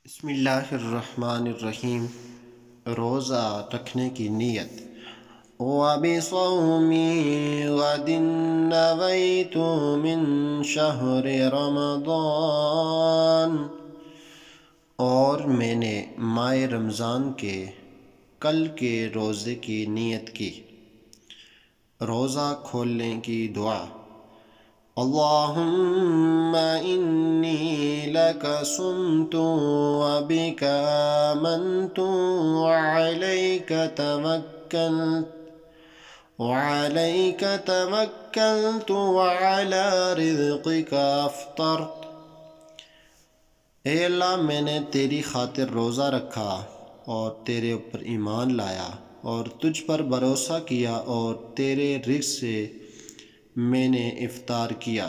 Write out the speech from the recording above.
بسم اللہ الرحمن الرحیم۔ روزہ رکھنے کی نیت۔ وَبِصَوْمِ غَدٍ نَوَيْتُ مِن شَهْرِ رَمَضَانَ، اور میں نے ماہ رمضان کے کل کے روزے کی نیت کی۔ روزہ کھولنے کی دعا۔ اللہم انی لک صمت وبک آمنت وعلیک توکلت وعلی رزقک افطرت۔ اے اللہ، میں نے تیری خاطر روزہ رکھا اور تیرے اوپر ایمان لایا اور تجھ پر بھروسہ کیا اور تیرے رزق سے میں نے افطار کیا۔